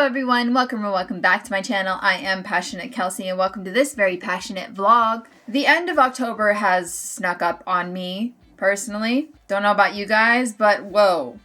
Hello everyone, welcome or welcome back to my channel. I am Passioknit Kelsie and welcome to this very passionate vlog. The end of October has snuck up on me, personally. Don't know about you guys, but whoa.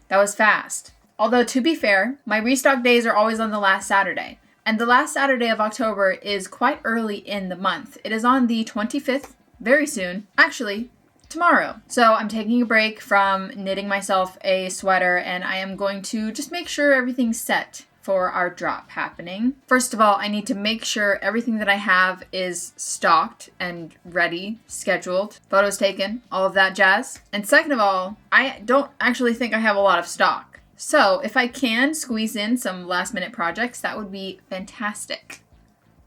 That was fast. Although to be fair, my restock days are always on the last Saturday. And the last Saturday of October is quite early in the month. It is on the 25th, very soon. Actually, tomorrow. So I'm taking a break from knitting myself a sweater and I am going to just make sure everything's set for our drop happening. First of all, I need to make sure everything that I have is stocked and ready, scheduled, photos taken, all of that jazz. And second of all, I don't actually think I have a lot of stock. So if I can squeeze in some last minute projects, that would be fantastic.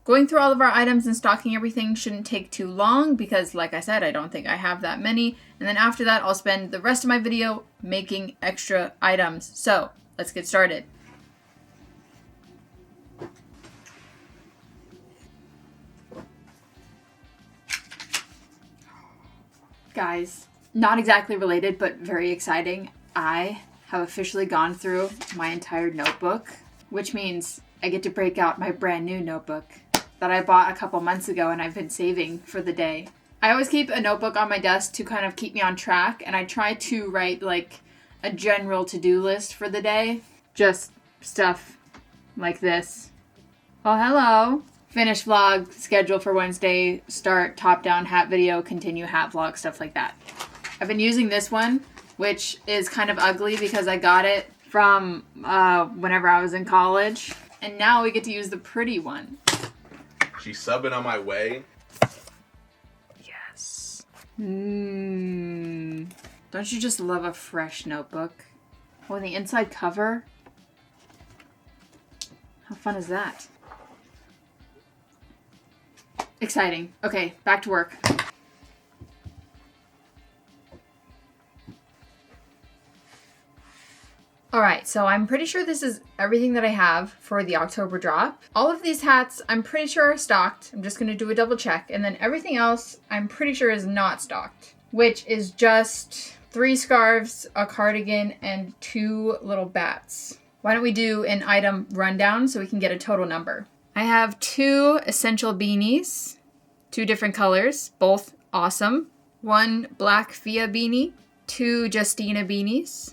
Going through all of our items and stocking everything shouldn't take too long because, like I said, I don't think I have that many. And then after that, I'll spend the rest of my video making extra items. So, let's get started. Guys, not exactly related, but very exciting. I have officially gone through my entire notebook, which means I get to break out my brand new notebook that I bought a couple months ago and I've been saving for the day. I always keep a notebook on my desk to kind of keep me on track, and I try to write like a general to-do list for the day. Just stuff like this. Oh, hello. Finish vlog, schedule for Wednesday, start top-down hat video, continue hat vlog, stuff like that. I've been using this one, which is kind of ugly because I got it from whenever I was in college. And now we get to use the pretty one. She's subbing on my way. Yes. Don't you just love a fresh notebook? Oh, and the inside cover. How fun is that? Exciting. Okay, back to work. Alright, so I'm pretty sure this is everything that I have for the October drop. All of these hats I'm pretty sure are stocked. I'm just going to do a double check. And then everything else I'm pretty sure is not stocked, which is just 3 scarves, a cardigan, and 2 little bats. Why don't we do an item rundown so we can get a total number? I have 2 essential beanies, 2 different colors, both awesome. 1 black Fia beanie, 2 Justina beanies,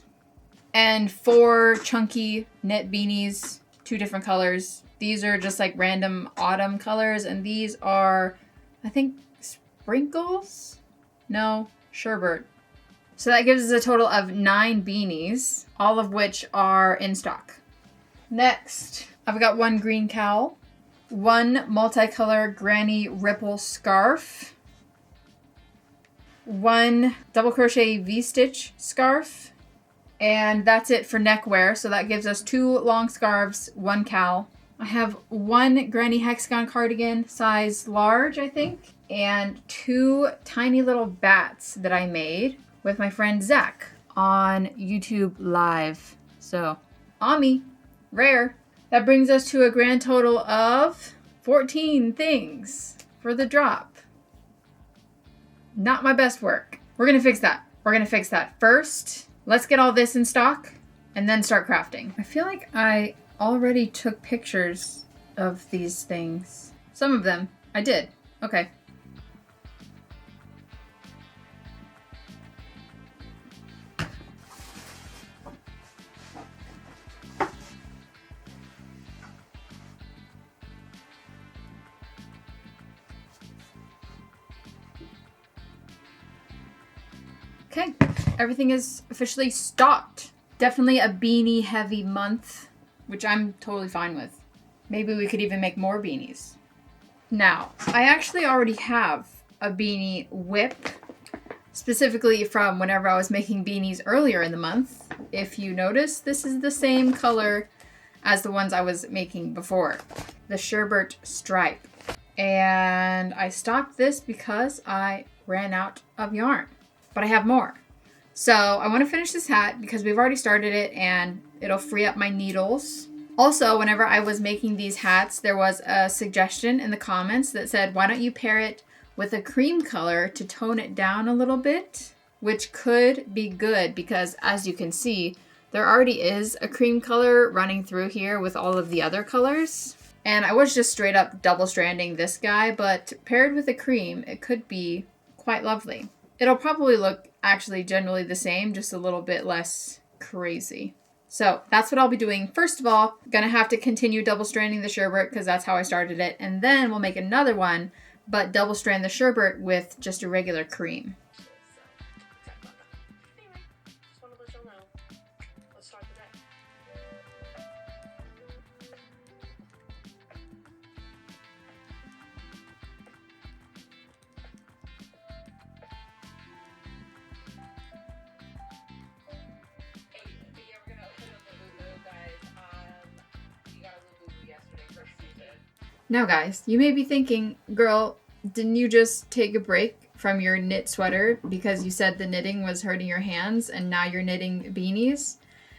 and 4 chunky knit beanies, 2 different colors. These are just like random autumn colors, and these are, I think, sprinkles? No, sherbet. So that gives us a total of 9 beanies, all of which are in stock. Next, I've got 1 green cowl, 1 multicolor granny ripple scarf, 1 double crochet V-stitch scarf, and that's it for neckwear, so that gives us 2 long scarves, 1 cowl. I have 1 granny hexagon cardigan, size large, I think, and 2 tiny little bats that I made with my friend Zach on YouTube Live. So, on me. Rare. That brings us to a grand total of 14 things for the drop. Not my best work. We're gonna fix that. First, let's get all this in stock and then start crafting. I feel like I already took pictures of these things. Some of them. I did. Okay. Okay, everything is officially stocked. Definitely a beanie heavy month, which I'm totally fine with. Maybe we could even make more beanies. Now, I actually already have a beanie whip, specifically from whenever I was making beanies earlier in the month. If you notice, this is the same color as the ones I was making before, the sherbet stripe. And I stocked this because I ran out of yarn. But I have more. So I want to finish this hat because we've already started it and it'll free up my needles. Also, whenever I was making these hats, there was a suggestion in the comments that said, why don't you pair it with a cream color to tone it down a little bit? Which could be good because, as you can see, there already is a cream color running through here with all of the other colors. And I was just straight up double stranding this guy, but paired with a cream, it could be quite lovely. It'll probably look actually generally the same, just a little bit less crazy. So that's what I'll be doing. First of all, gonna have to continue double stranding the sherbet because that's how I started it. And then we'll make another one, but double strand the sherbet with just a regular cream. Now guys, you may be thinking, girl, didn't you just take a break from your knit sweater because you said the knitting was hurting your hands and now you're knitting beanies?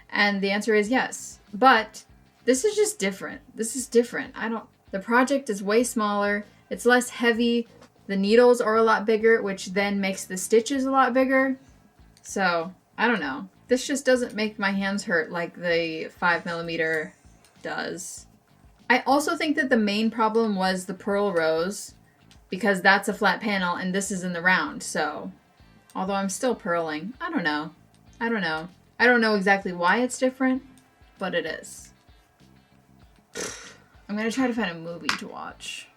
And the answer is yes. But this is just different. This is different. The project is way smaller. It's less heavy. The needles are a lot bigger, which then makes the stitches a lot bigger. So, I don't know. This just doesn't make my hands hurt like the 5mm does. I also think that the main problem was the purl rows because that's a flat panel and this is in the round. So, although I'm still purling, I don't know. I don't know exactly why it's different, but it is. I'm gonna try to find a movie to watch.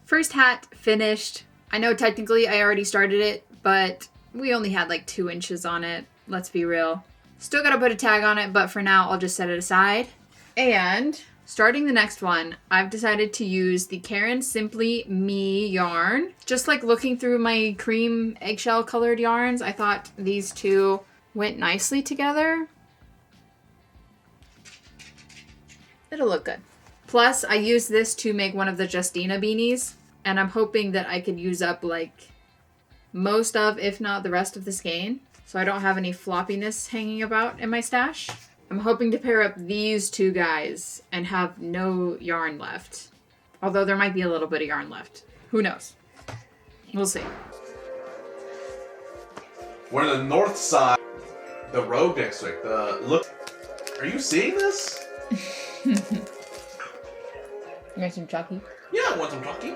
First hat finished. I know technically I already started it, but we only had like 2 inches on it. Let's be real. Still gotta put a tag on it, but for now I'll just set it aside. And starting the next one, I've decided to use the Caron Simply Me yarn. Just like looking through my cream eggshell colored yarns, I thought these two went nicely together. It'll look good. Plus, I used this to make one of the Justina beanies, and I'm hoping that I could use up like most of, if not the rest of the skein, so I don't have any floppiness hanging about in my stash. I'm hoping to pair up these two guys and have no yarn left. Although there might be a little bit of yarn left. Who knows? We'll see. We're on the north side. The road district. Look. Are you seeing this? You want some Chucky? Yeah, I want some Chucky.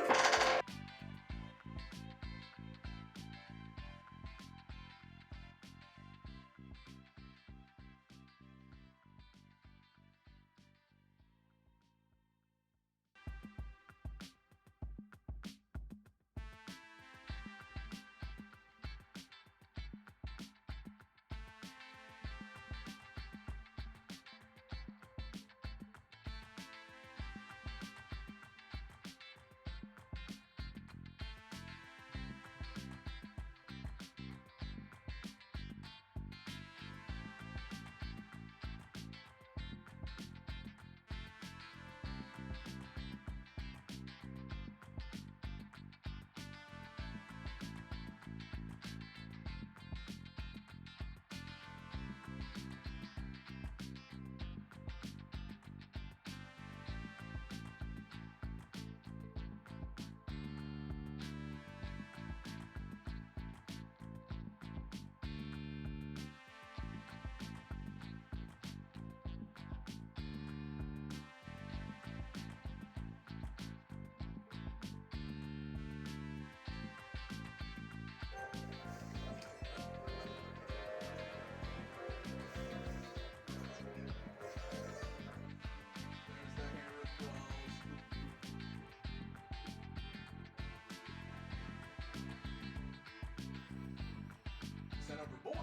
Send over boys.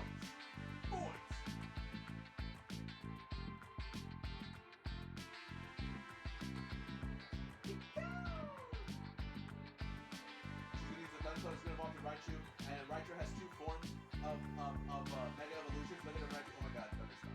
She's gonna evolve to Raichu, and Raichu has two forms of Mega Evolutions. Look at the Raichu. Oh my god, better stop.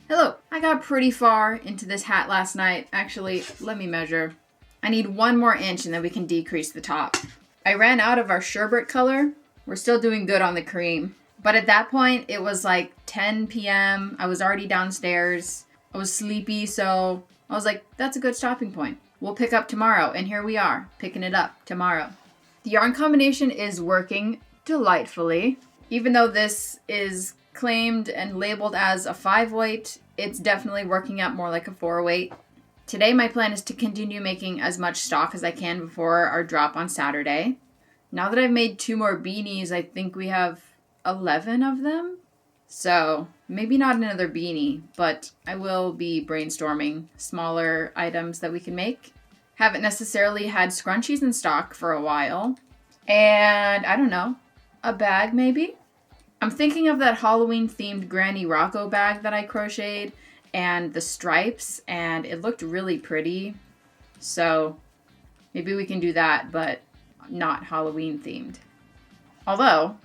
Hello. I got pretty far into this hat last night. Actually, let me measure. I need 1 more inch and then we can decrease the top. I ran out of our sherbet color. We're still doing good on the cream. But at that point, it was like 10 p.m. I was already downstairs. I was sleepy, so I was like, that's a good stopping point. We'll pick up tomorrow. And here we are, picking it up tomorrow. The yarn combination is working delightfully. Even though this is claimed and labeled as a 5-weight, it's definitely working out more like a 4-weight. Today my plan is to continue making as much stock as I can before our drop on Saturday. Now that I've made 2 more beanies, I think we have 11 of them. So maybe not another beanie, but I will be brainstorming smaller items that we can make. Haven't necessarily had scrunchies in stock for a while. And I don't know, a bag maybe? I'm thinking of that Halloween-themed Granny Rocco bag that I crocheted and the stripes, and it looked really pretty. So maybe we can do that, but not Halloween-themed. Although,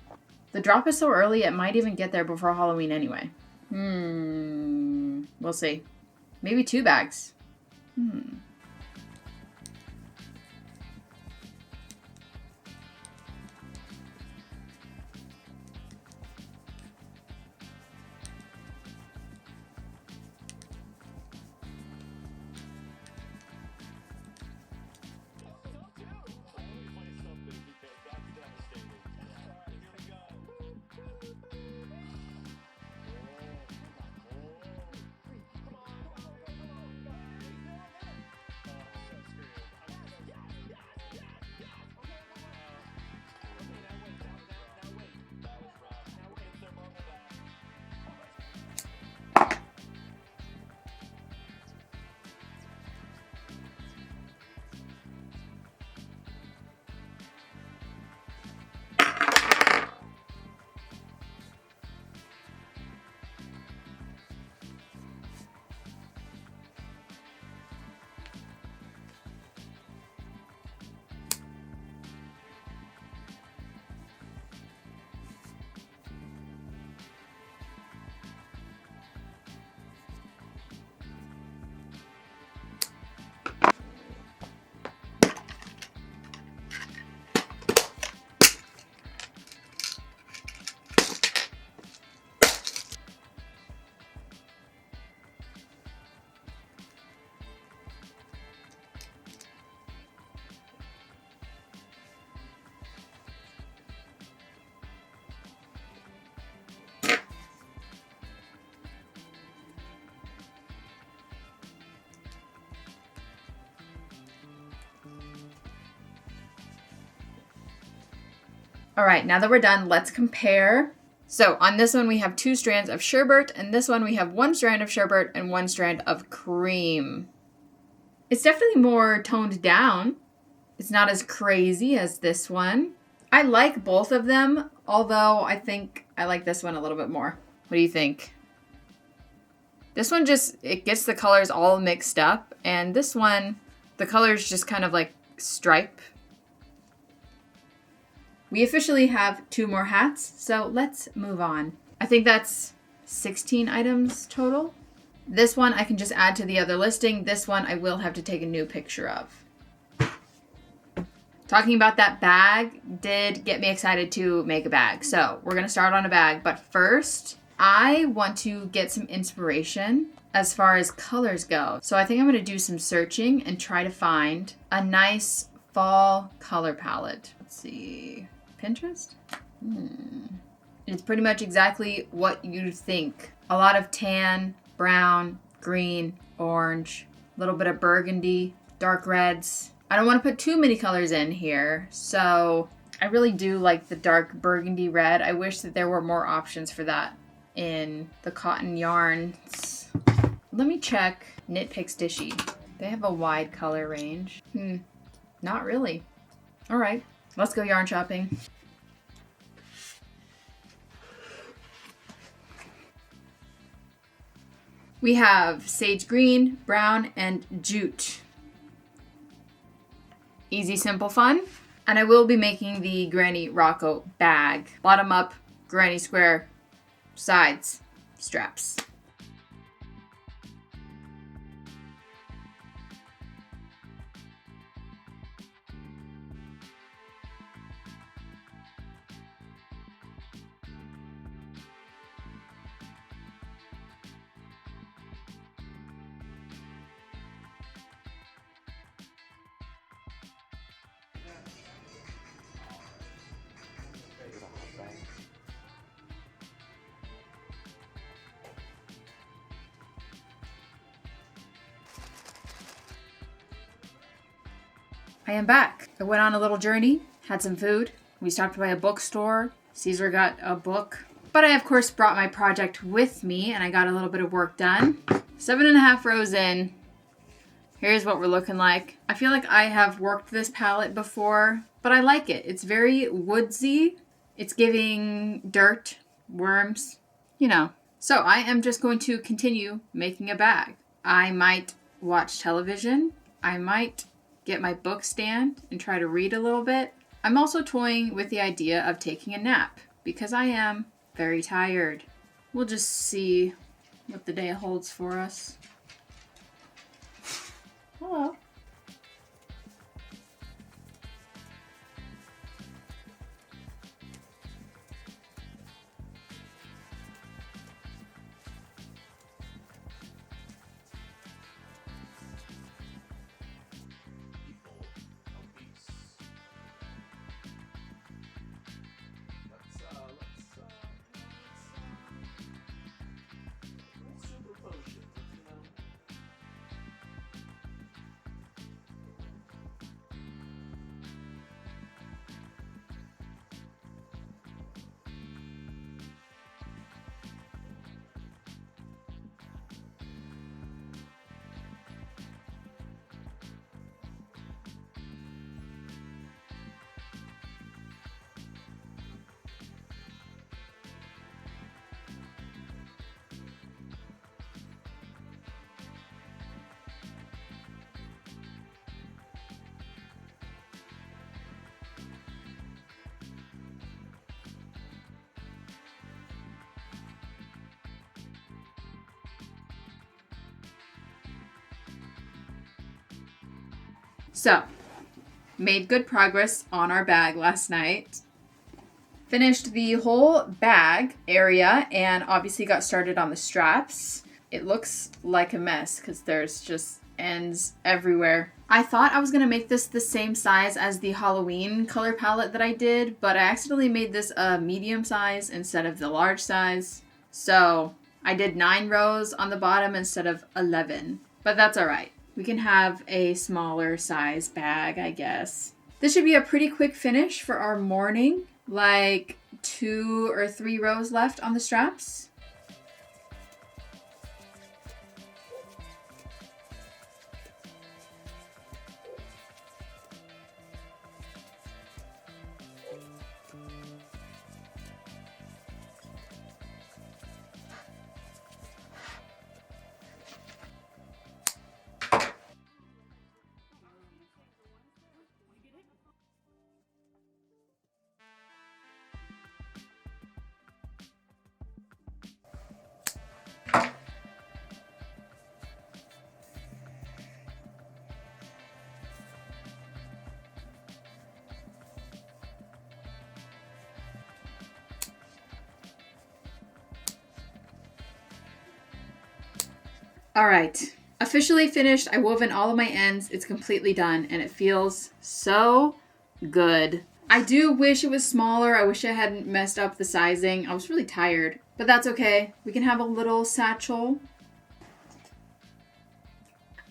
the drop is so early, it might even get there before Halloween anyway. We'll see. Maybe 2 bags. All right, now that we're done, let's compare. So on this one, we have 2 strands of sherbet, and this one we have 1 strand of sherbet and 1 strand of cream. It's definitely more toned down. It's not as crazy as this one. I like both of them, although I think I like this one a little bit more. What do you think? This one it gets the colors all mixed up, and this one, the colors just kind of like stripe. We officially have 2 more hats, so let's move on. I think that's 16 items total. This one I can just add to the other listing. This one I will have to take a new picture of. Talking about that bag did get me excited to make a bag. So we're going to start on a bag, but first I want to get some inspiration as far as colors go. So I think I'm going to do some searching and try to find a nice fall color palette. Let's see. Pinterest? It's pretty much exactly what you think. A lot of tan, brown, green, orange, a little bit of burgundy, dark reds. I don't want to put too many colors in here, so I really do like the dark burgundy red. I wish that there were more options for that in the cotton yarns. Let me check Knit Picks Dishy. They have a wide color range. Not really. All right, let's go yarn shopping. We have sage green, brown, and jute. Easy, simple, fun. And I will be making the Granny Rocco bag. Bottom up, granny square, sides, straps. I am back. I went on a little journey, had some food. We stopped by a bookstore. Caesar got a book. But I, of course, brought my project with me, and I got a little bit of work done. 7.5 rows in. Here's what we're looking like. I feel like I have worked this palette before, but I like it. It's very woodsy. It's giving dirt, worms, you know. So I am just going to continue making a bag. I might watch television. I might get my book stand and try to read a little bit. I'm also toying with the idea of taking a nap because I am very tired. We'll just see what the day holds for us. Hello. So, made good progress on our bag last night. Finished the whole bag area and obviously got started on the straps. It looks like a mess because there's just ends everywhere. I thought I was going to make this the same size as the Halloween color palette that I did, but I accidentally made this a medium size instead of the large size. So I did 9 rows on the bottom instead of 11, but that's all right. We can have a smaller size bag, I guess. This should be a pretty quick finish for our morning. like 2 or 3 rows left on the straps. All right, officially finished. I wove in all of my ends. It's completely done and it feels so good. I do wish it was smaller. I wish I hadn't messed up the sizing. I was really tired, but that's okay. We can have a little satchel.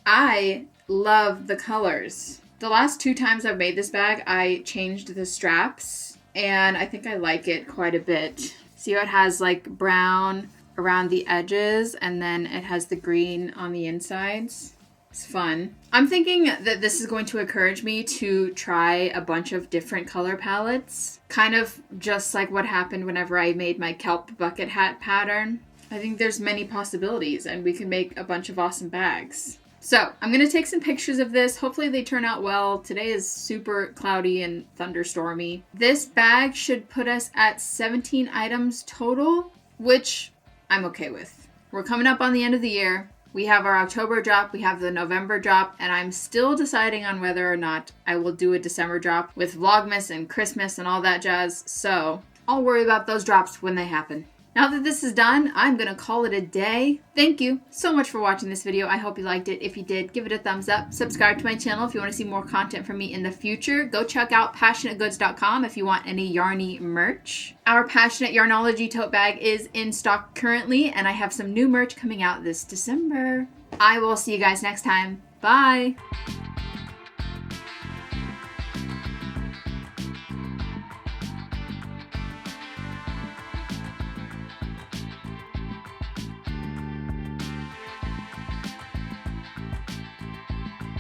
I love the colors. The last 2 times I've made this bag, I changed the straps and I think I like it quite a bit. See how it has like brown around the edges and then it has the green on the insides. It's fun. I'm thinking that this is going to encourage me to try a bunch of different color palettes, kind of just like what happened whenever I made my kelp bucket hat pattern. I think there's many possibilities and we can make a bunch of awesome bags. So I'm going to take some pictures of this. Hopefully they turn out well. Today is super cloudy and thunderstormy. This bag should put us at 17 items total, which I'm okay with. We're coming up on the end of the year. We have our October drop, we have the November drop, and I'm still deciding on whether or not I will do a December drop with Vlogmas and Christmas and all that jazz. So I'll worry about those drops when they happen. Now that this is done, I'm gonna call it a day. Thank you so much for watching this video. I hope you liked it. If you did, give it a thumbs up. Subscribe to my channel if you want to see more content from me in the future. Go check out passionategoods.com if you want any yarny merch. Our Passionate Yarnology tote bag is in stock currently, and I have some new merch coming out this December. I will see you guys next time. Bye!